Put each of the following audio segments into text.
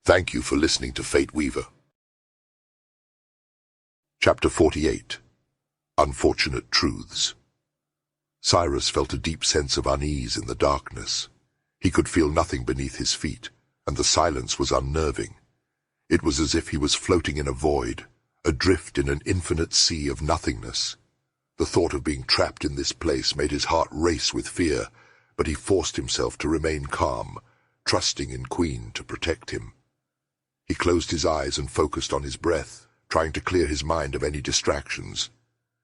Thank you for listening to Fate Weaver. Chapter 48. Unfortunate Truths. Cyrus felt a deep sense of unease in the darkness. He could feel nothing beneath his feet, and the silence was unnerving. It was as if he was floating in a void, adrift in an infinite sea of nothingness. The thought of being trapped in this place made his heart race with fear, but he forced himself to remain calm, trusting in Queen to protect him. He closed his eyes and focused on his breath, trying to clear his mind of any distractions.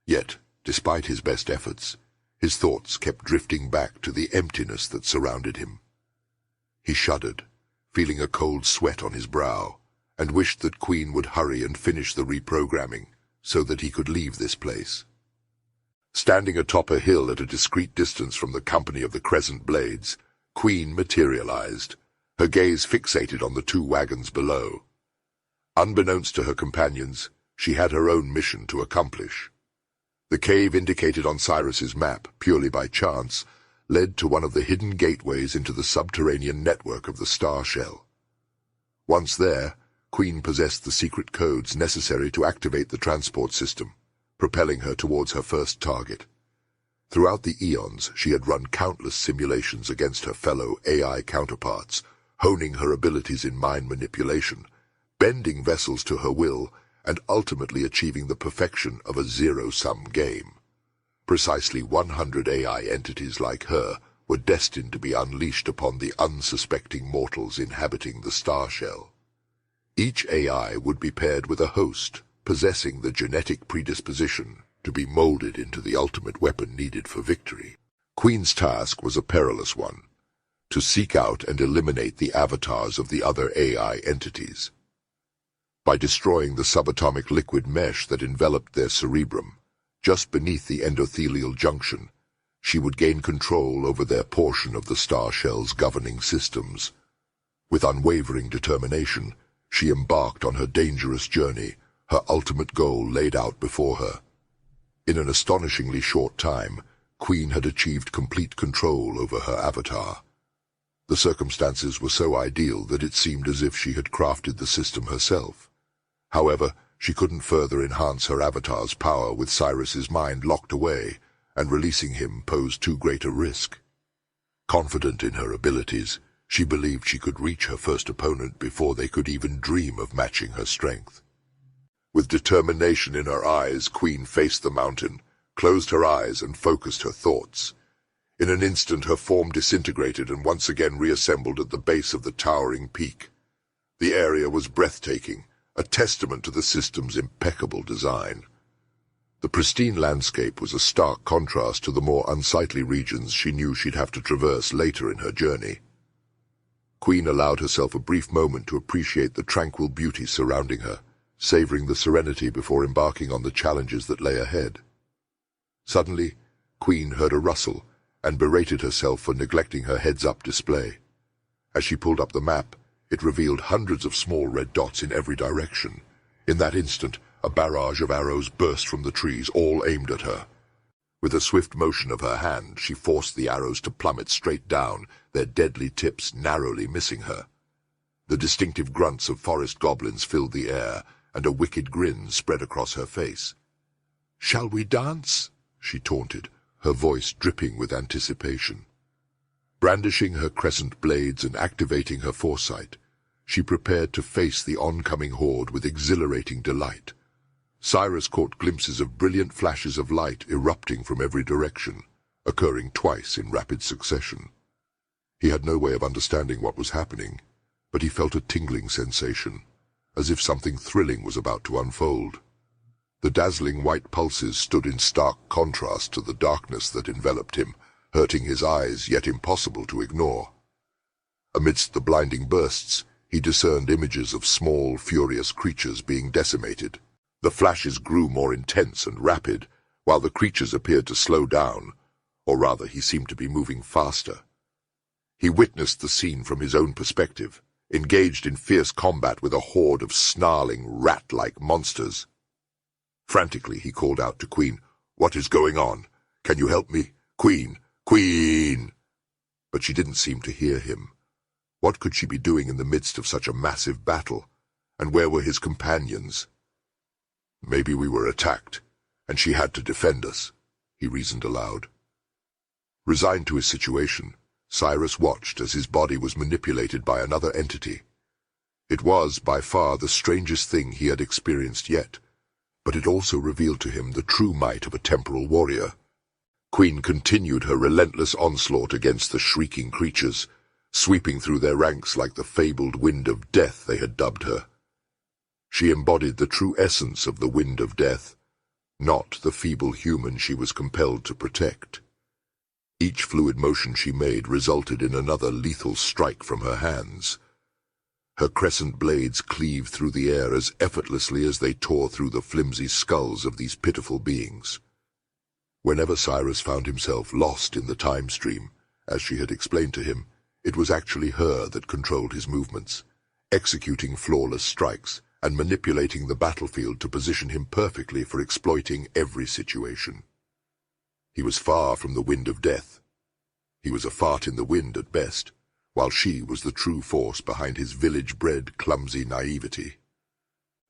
Yet, despite his best efforts, his thoughts kept drifting back to the emptiness that surrounded him. He shuddered, feeling a cold sweat on his brow, and wished that Queen would hurry and finish the reprogramming so that he could leave this place. Standing atop a hill at a discreet distance from the company of the Crescent Blades, Queen materialized, her gaze fixated on the two wagons below. Unbeknownst to her companions, she had her own mission to accomplish. The cave indicated on Cyrus's map, purely by chance, led to one of the hidden gateways into the subterranean network of the star shell. Once there, Queen possessed the secret codes necessary to activate the transport system, propelling her towards her first target. Throughout the eons, she had run countless simulations against her fellow AI counterparts, honing her abilities in mind manipulation, bending vessels to her will, and ultimately achieving the perfection of a zero-sum game. Precisely 100 AI entities like her were destined to be unleashed upon the unsuspecting mortals inhabiting the star shell. Each AI would be paired with a host, possessing the genetic predisposition to be molded into the ultimate weapon needed for victory. Queen's task was a perilous one: to seek out and eliminate the avatars of the other AI entities. By destroying the subatomic liquid mesh that enveloped their cerebrum, just beneath the endothelial junction, she would gain control over their portion of the star shell's governing systems. With unwavering determination, she embarked on her dangerous journey, her ultimate goal laid out before her. In an astonishingly short time, Queen had achieved complete control over her avatar. The circumstances were so ideal that it seemed as if she had crafted the system herself. However, she couldn't further enhance her avatar's power with Cyrus's mind locked away, and releasing him posed too great a risk. Confident in her abilities, she believed she could reach her first opponent before they could even dream of matching her strength. With determination in her eyes, Queen faced the mountain, closed her eyes and focused her thoughts. In an instant her form disintegrated and once again reassembled at the base of the towering peak. The area was breathtaking, a testament to the system's impeccable design. The pristine landscape was a stark contrast to the more unsightly regions she knew she'd have to traverse later in her journey. Queen allowed herself a brief moment to appreciate the tranquil beauty surrounding her, savoring the serenity before embarking on the challenges that lay ahead. Suddenly, Queen heard a rustle, and berated herself for neglecting her heads-up display. As she pulled up the map, it revealed hundreds of small red dots in every direction. In that instant, a barrage of arrows burst from the trees, all aimed at her. With a swift motion of her hand, she forced the arrows to plummet straight down, their deadly tips narrowly missing her. The distinctive grunts of forest goblins filled the air, and a wicked grin spread across her face. "Shall we dance?" she taunted, her voice dripping with anticipation. Brandishing her crescent blades and activating her foresight, she prepared to face the oncoming horde with exhilarating delight. Cyrus caught glimpses of brilliant flashes of light erupting from every direction, occurring twice in rapid succession. He had no way of understanding what was happening, but he felt a tingling sensation, as if something thrilling was about to unfold. The dazzling white pulses stood in stark contrast to the darkness that enveloped him, hurting his eyes yet impossible to ignore. Amidst the blinding bursts, he discerned images of small, furious creatures being decimated. The flashes grew more intense and rapid, while the creatures appeared to slow down, or rather he seemed to be moving faster. He witnessed the scene from his own perspective, engaged in fierce combat with a horde of snarling, rat-like monsters. Frantically he called out to Queen, "What is going on? Can you help me? Queen! Queen!" But she didn't seem to hear him. What could she be doing in the midst of such a massive battle? And where were his companions? Maybe we were attacked, and she had to defend us, he reasoned aloud. Resigned to his situation, Cyrus watched as his body was manipulated by another entity. It was, by far, the strangest thing he had experienced yet, but it also revealed to him the true might of a temporal warrior. Queen continued her relentless onslaught against the shrieking creatures, sweeping through their ranks like the fabled wind of death they had dubbed her. She embodied the true essence of the wind of death, not the feeble human she was compelled to protect. Each fluid motion she made resulted in another lethal strike from her hands. Her crescent blades cleaved through the air as effortlessly as they tore through the flimsy skulls of these pitiful beings. Whenever Cyrus found himself lost in the time stream, as she had explained to him, it was actually her that controlled his movements, executing flawless strikes and manipulating the battlefield to position him perfectly for exploiting every situation. He was far from the wind of death. He was a fart in the wind at best, while she was the true force behind his village-bred, clumsy naivety.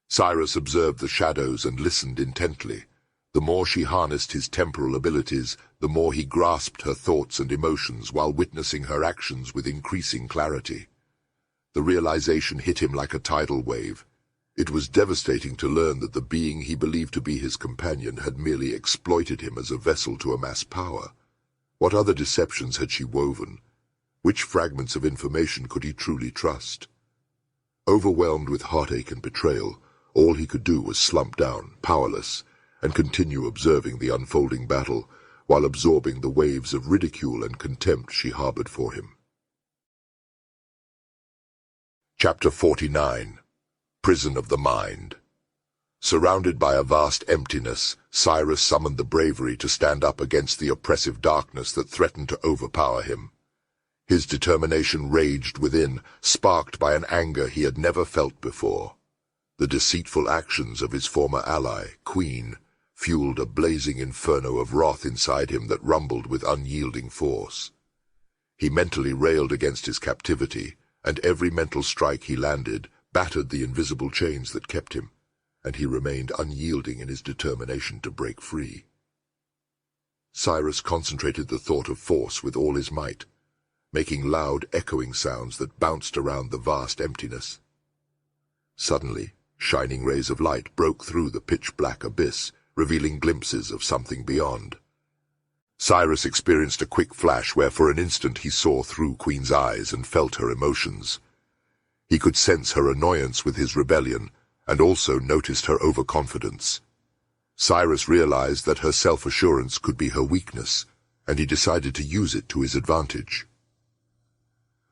Cyrus observed the shadows and listened intently. The more she harnessed his temporal abilities, the more he grasped her thoughts and emotions while witnessing her actions with increasing clarity. The realization hit him like a tidal wave. It was devastating to learn that the being he believed to be his companion had merely exploited him as a vessel to amass power. What other deceptions had she woven? Which fragments of information could he truly trust? Overwhelmed with heartache and betrayal, all he could do was slump down, powerless, and continue observing the unfolding battle while absorbing the waves of ridicule and contempt she harbored for him. Chapter 49. Prison of the Mind. Surrounded by a vast emptiness, Cyrus summoned the bravery to stand up against the oppressive darkness that threatened to overpower him. His determination raged within, sparked by an anger he had never felt before. The deceitful actions of his former ally, Queen, fueled a blazing inferno of wrath inside him that rumbled with unyielding force. He mentally railed against his captivity, and every mental strike he landed battered the invisible chains that kept him, and he remained unyielding in his determination to break free. Cyrus concentrated the thought of force with all his might, making loud, echoing sounds that bounced around the vast emptiness. Suddenly, shining rays of light broke through the pitch-black abyss, revealing glimpses of something beyond. Cyrus experienced a quick flash where for an instant he saw through Queen's eyes and felt her emotions. He could sense her annoyance with his rebellion, and also noticed her overconfidence. Cyrus realized that her self-assurance could be her weakness, and he decided to use it to his advantage.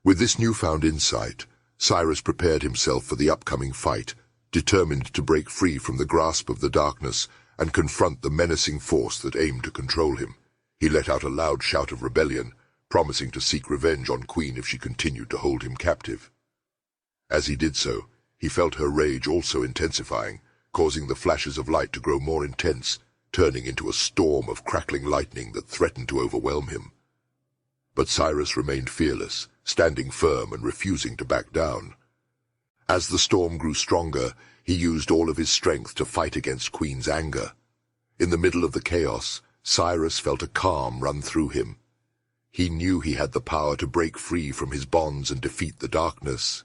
With this newfound insight, Cyrus prepared himself for the upcoming fight, determined to break free from the grasp of the darkness and confront the menacing force that aimed to control him. He let out a loud shout of rebellion, promising to seek revenge on Queen if she continued to hold him captive. As he did so, he felt her rage also intensifying, causing the flashes of light to grow more intense, turning into a storm of crackling lightning that threatened to overwhelm him. But Cyrus remained fearless, standing firm and refusing to back down. As the storm grew stronger, he used all of his strength to fight against Queen's anger. In the middle of the chaos, Cyrus felt a calm run through him. He knew he had the power to break free from his bonds and defeat the darkness.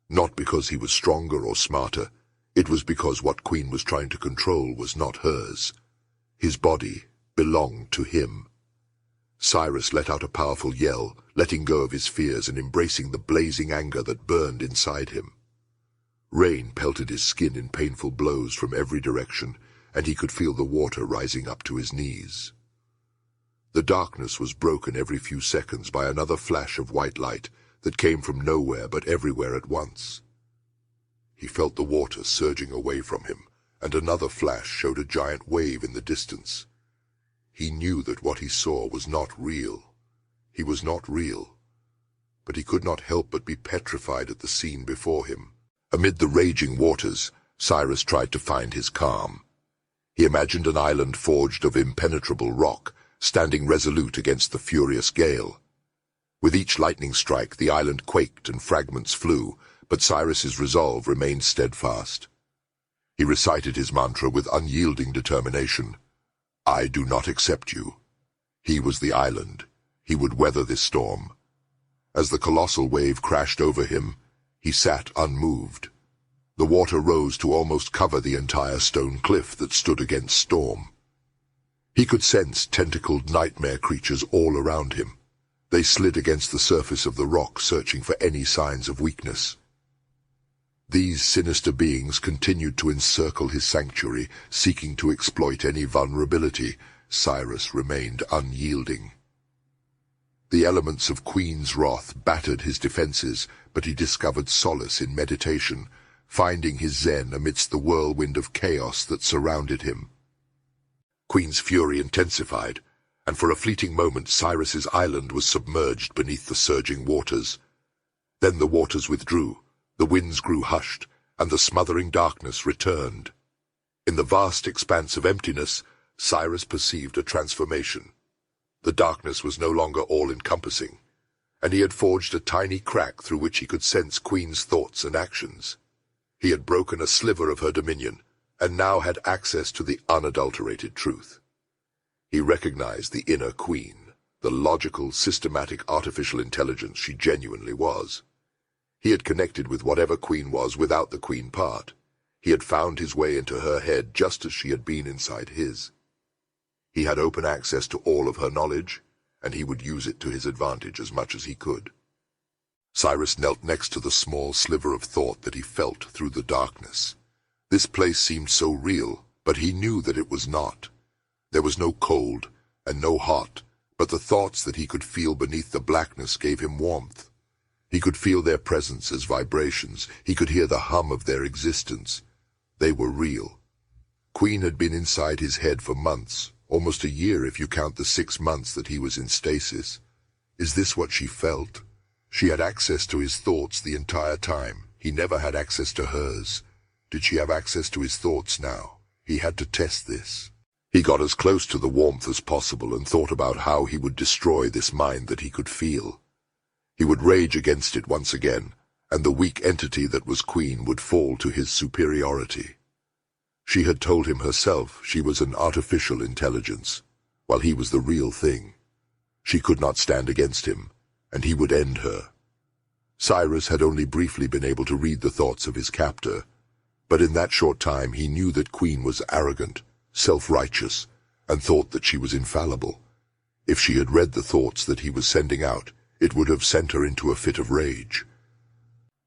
Not because he was stronger or smarter, it was because what Queen was trying to control was not hers. His body belonged to him. Cyrus let out a powerful yell, letting go of his fears and embracing the blazing anger that burned inside him. Rain pelted his skin in painful blows from every direction, and he could feel the water rising up to his knees. The darkness was broken every few seconds by another flash of white light that came from nowhere but everywhere at once. He felt the water surging away from him, and another flash showed a giant wave in the distance. He knew that what he saw was not real. He was not real. But he could not help but be petrified at the scene before him. Amid the raging waters, Cyrus tried to find his calm. He imagined an island forged of impenetrable rock, standing resolute against the furious gale. With each lightning strike, the island quaked and fragments flew, but Cyrus's resolve remained steadfast. He recited his mantra with unyielding determination. I do not accept you. He was the island. He would weather this storm. As the colossal wave crashed over him, he sat unmoved. The water rose to almost cover the entire stone cliff that stood against storm. He could sense tentacled nightmare creatures all around him. They slid against the surface of the rock, searching for any signs of weakness. These sinister beings continued to encircle his sanctuary, seeking to exploit any vulnerability. Cyrus remained unyielding. The elements of Queen's wrath battered his defenses, but he discovered solace in meditation, finding his zen amidst the whirlwind of chaos that surrounded him. Queen's fury intensified, and for a fleeting moment Cyrus's island was submerged beneath the surging waters. Then the waters withdrew, the winds grew hushed, and the smothering darkness returned. In the vast expanse of emptiness, Cyrus perceived a transformation. The darkness was no longer all-encompassing, and he had forged a tiny crack through which he could sense Queen's thoughts and actions. He had broken a sliver of her dominion, and now had access to the unadulterated truth. He recognized the inner Queen, the logical, systematic artificial intelligence she genuinely was. He had connected with whatever Queen was without the Queen part. He had found his way into her head just as she had been inside his. He had open access to all of her knowledge, and he would use it to his advantage as much as he could. Cyrus knelt next to the small sliver of thought that he felt through the darkness. This place seemed so real, but he knew that it was not. There was no cold and no hot, but the thoughts that he could feel beneath the blackness gave him warmth. He could feel their presence as vibrations. He could hear the hum of their existence. They were real. Queen had been inside his head for months, almost a year if you count the 6 months that he was in stasis. Is this what she felt? She had access to his thoughts the entire time. He never had access to hers. Did she have access to his thoughts now? He had to test this. He got as close to the warmth as possible and thought about how he would destroy this mind that he could feel. He would rage against it once again, and the weak entity that was Queen would fall to his superiority. She had told him herself she was an artificial intelligence, while he was the real thing. She could not stand against him, and he would end her. Cyrus had only briefly been able to read the thoughts of his captor, but in that short time he knew that Queen was arrogant, self-righteous, and thought that she was infallible. If she had read the thoughts that he was sending out, it would have sent her into a fit of rage.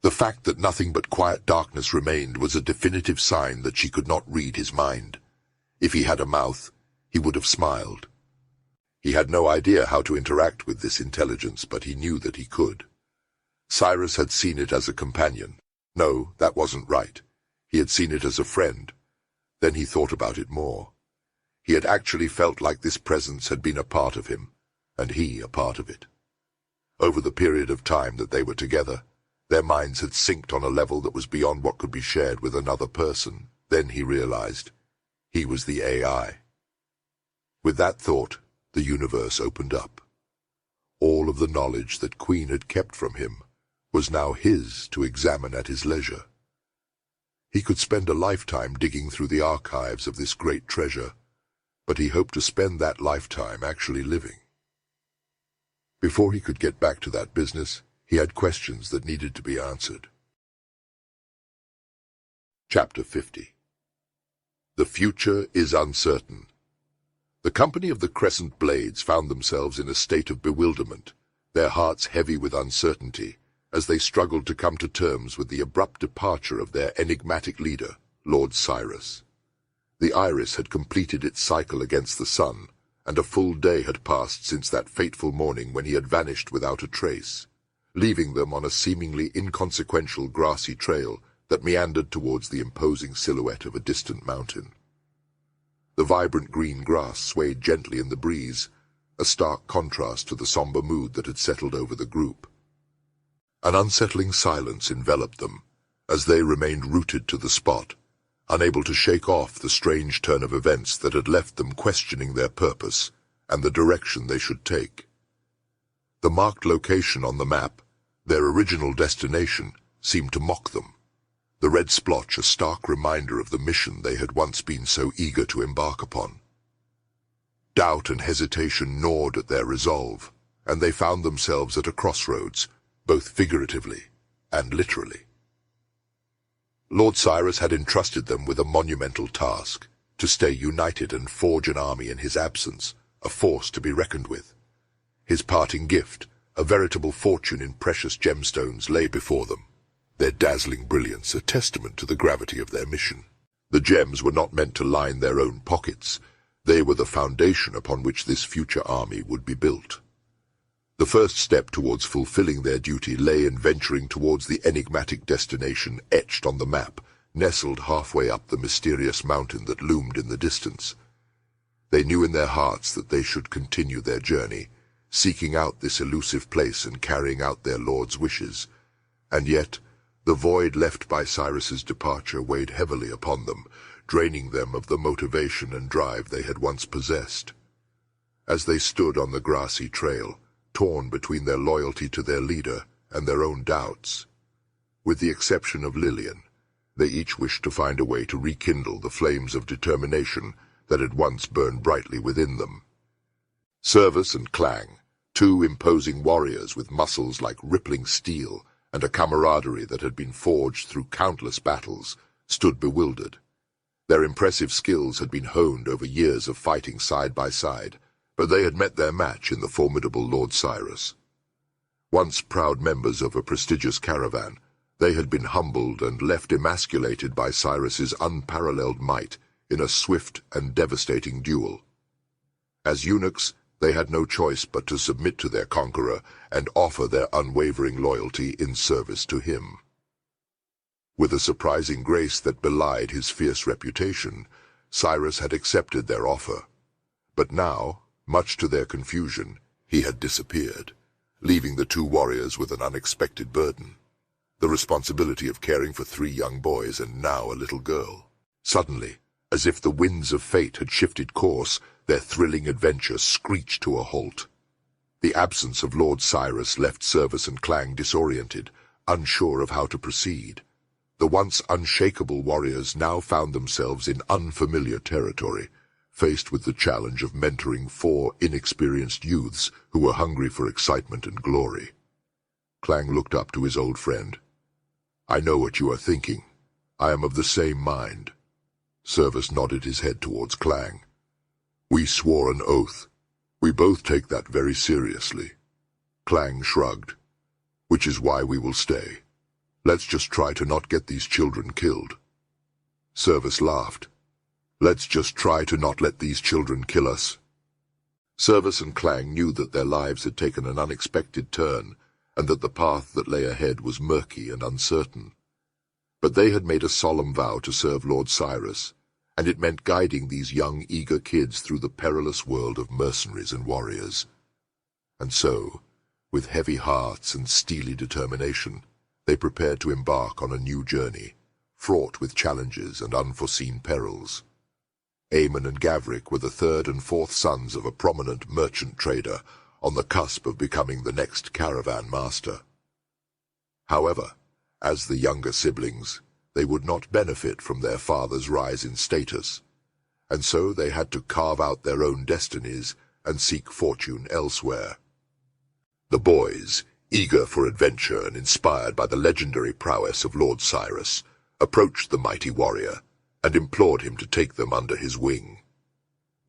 The fact that nothing but quiet darkness remained was a definitive sign that she could not read his mind. If he had a mouth, he would have smiled. He had no idea how to interact with this intelligence, but he knew that he could. Cyrus had seen it as a companion. No, that wasn't right. He had seen it as a friend. Then he thought about it more. He had actually felt like this presence had been a part of him, and he a part of it. Over the period of time that they were together, their minds had synced on a level that was beyond what could be shared with another person. Then he realized he was the AI. With that thought, the universe opened up. All of the knowledge that Queen had kept from him was now his to examine at his leisure. He could spend a lifetime digging through the archives of this great treasure, but he hoped to spend that lifetime actually living. Before he could get back to that business, he had questions that needed to be answered. Chapter 50. The future is uncertain. The company of the Crescent Blades found themselves in a state of bewilderment, their hearts heavy with uncertainty, as they struggled to come to terms with the abrupt departure of their enigmatic leader, Lord Cyrus. The Iris had completed its cycle against the sun, and a full day had passed since that fateful morning when he had vanished without a trace, leaving them on a seemingly inconsequential grassy trail that meandered towards the imposing silhouette of a distant mountain. The vibrant green grass swayed gently in the breeze, a stark contrast to the somber mood that had settled over the group. An unsettling silence enveloped them, as they remained rooted to the spot, unable to shake off the strange turn of events that had left them questioning their purpose and the direction they should take. The marked location on the map, their original destination, seemed to mock them, the red splotch a stark reminder of the mission they had once been so eager to embark upon. Doubt and hesitation gnawed at their resolve, and they found themselves at a crossroads, both figuratively and literally. Lord Cyrus had entrusted them with a monumental task, to stay united and forge an army in his absence, a force to be reckoned with. His parting gift, a veritable fortune in precious gemstones, lay before them, their dazzling brilliance a testament to the gravity of their mission. The gems were not meant to line their own pockets. They were the foundation upon which this future army would be built. The first step towards fulfilling their duty lay in venturing towards the enigmatic destination etched on the map, nestled halfway up the mysterious mountain that loomed in the distance. They knew in their hearts that they should continue their journey, seeking out this elusive place and carrying out their Lord's wishes. And yet, the void left by Cyrus's departure weighed heavily upon them, draining them of the motivation and drive they had once possessed. As they stood on the grassy trail, torn between their loyalty to their leader and their own doubts, with the exception of Lillian, they each wished to find a way to rekindle the flames of determination that had once burned brightly within them. Cyrus and Clang, two imposing warriors with muscles like rippling steel and a camaraderie that had been forged through countless battles, stood bewildered. Their impressive skills had been honed over years of fighting side by side, but they had met their match in the formidable Lord Cyrus. Once proud members of a prestigious caravan, they had been humbled and left emasculated by Cyrus's unparalleled might in a swift and devastating duel. As eunuchs, they had no choice but to submit to their conqueror and offer their unwavering loyalty in service to him. With a surprising grace that belied his fierce reputation, Cyrus had accepted their offer. But now, much to their confusion, he had disappeared, leaving the two warriors with an unexpected burden, the responsibility of caring for 3 young boys and now a little girl. Suddenly, as if the winds of fate had shifted course, their thrilling adventure screeched to a halt. The absence of Lord Cyrus left Cyrus and Clang disoriented, unsure of how to proceed. The once unshakable warriors now found themselves in unfamiliar territory, faced with the challenge of mentoring 4 inexperienced youths who were hungry for excitement and glory. Clang looked up to his old friend. "I know what you are thinking. I am of the same mind." Cyrus nodded his head towards Clang. "We swore an oath. We both take that very seriously." Clang shrugged. "Which is why we will stay. Let's just try to not get these children killed." Cyrus laughed. "Let's just try to not let these children kill us." Cyrus and Clang knew that their lives had taken an unexpected turn, and that the path that lay ahead was murky and uncertain. But they had made a solemn vow to serve Lord Cyrus, and it meant guiding these young, eager kids through the perilous world of mercenaries and warriors. And so, with heavy hearts and steely determination, they prepared to embark on a new journey, fraught with challenges and unforeseen perils. Eamon and Gavrik were the 3rd and 4th sons of a prominent merchant trader, on the cusp of becoming the next caravan master. However, as the younger siblings, they would not benefit from their father's rise in status, and so they had to carve out their own destinies and seek fortune elsewhere. The boys, eager for adventure and inspired by the legendary prowess of Lord Cyrus, approached the mighty warrior and implored him to take them under his wing.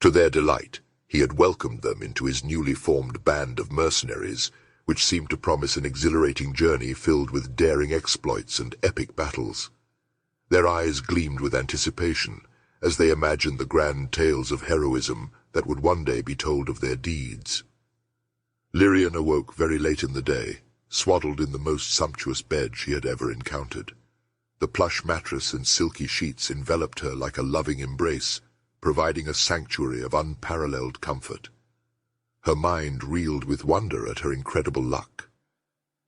To their delight, he had welcomed them into his newly formed band of mercenaries, which seemed to promise an exhilarating journey filled with daring exploits and epic battles. Their eyes gleamed with anticipation as they imagined the grand tales of heroism that would one day be told of their deeds. Lirian awoke very late in the day, swaddled in the most sumptuous bed she had ever encountered. The plush mattress and silky sheets enveloped her like a loving embrace, providing a sanctuary of unparalleled comfort. Her mind reeled with wonder at her incredible luck.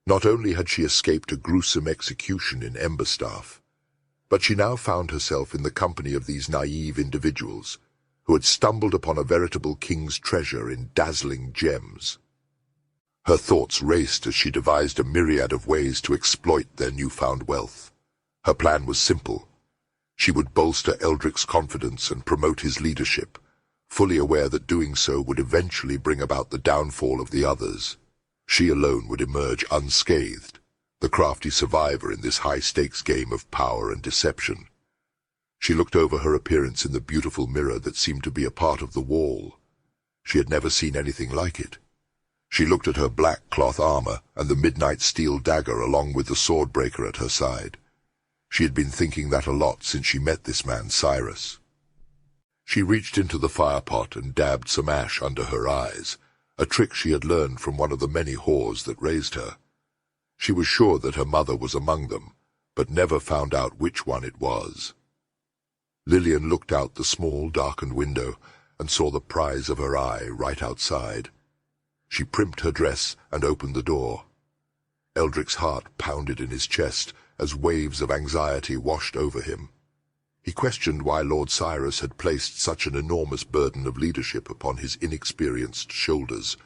Not only had she escaped a gruesome execution in Emberstaff, but she now found herself in the company of these naive individuals, who had stumbled upon a veritable king's treasure in dazzling gems. Her thoughts raced as she devised a myriad of ways to exploit their newfound wealth. Her plan was simple. She would bolster Eldrick's confidence and promote his leadership, fully aware that doing so would eventually bring about the downfall of the others. She alone would emerge unscathed, the crafty survivor in this high-stakes game of power and deception. She looked over her appearance in the beautiful mirror that seemed to be a part of the wall. She had never seen anything like it. She looked at her black cloth armor and the midnight steel dagger along with the sword-breaker at her side. She had been thinking that a lot since she met this man, Cyrus. She reached into the firepot and dabbed some ash under her eyes, a trick she had learned from one of the many whores that raised her. She was sure that her mother was among them, but never found out which one it was. Lillian looked out the small, darkened window and saw the prize of her eye right outside. She primped her dress and opened the door. Eldrick's heart pounded in his chest as waves of anxiety washed over him. He questioned why Lord Cyrus had placed such an enormous burden of leadership upon his inexperienced shoulders.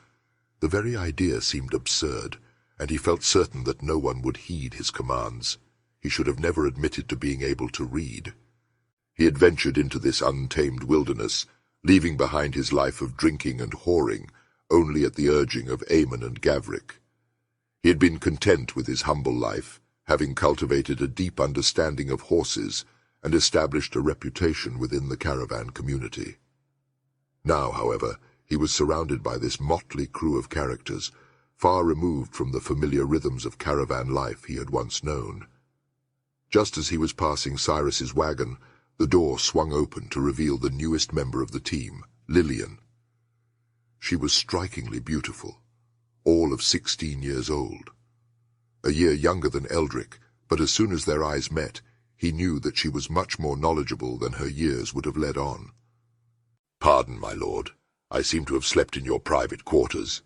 The very idea seemed absurd, and he felt certain that no one would heed his commands. He should have never admitted to being able to read. He had ventured into this untamed wilderness, leaving behind his life of drinking and whoring, only at the urging of Eamon and Gavrick. He had been content with his humble life, having cultivated a deep understanding of horses and established a reputation within the caravan community. Now, however, he was surrounded by this motley crew of characters, far removed from the familiar rhythms of caravan life he had once known. Just as he was passing Cyrus's wagon, the door swung open to reveal the newest member of the team, Lillian. She was strikingly beautiful, all of 16 years old. A year younger than Eldrick, but as soon as their eyes met, he knew that she was much more knowledgeable than her years would have led on. "Pardon, my lord. I seem to have slept in your private quarters.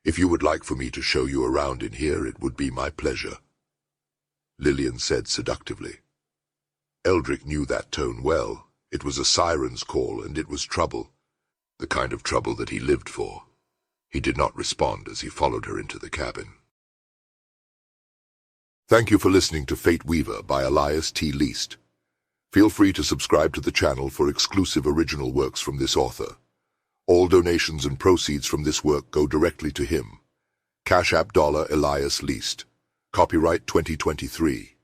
If you would like for me to show you around in here, it would be my pleasure," Lillian said seductively. Eldrick knew that tone well. It was a siren's call, and it was trouble, the kind of trouble that he lived for. He did not respond as he followed her into the cabin. Thank you for listening to Fate Weaver by Elias T. Least. Feel free to subscribe to the channel for exclusive original works from this author. All donations and proceeds from this work go directly to him. Cash App $EliasLeast. Copyright 2023.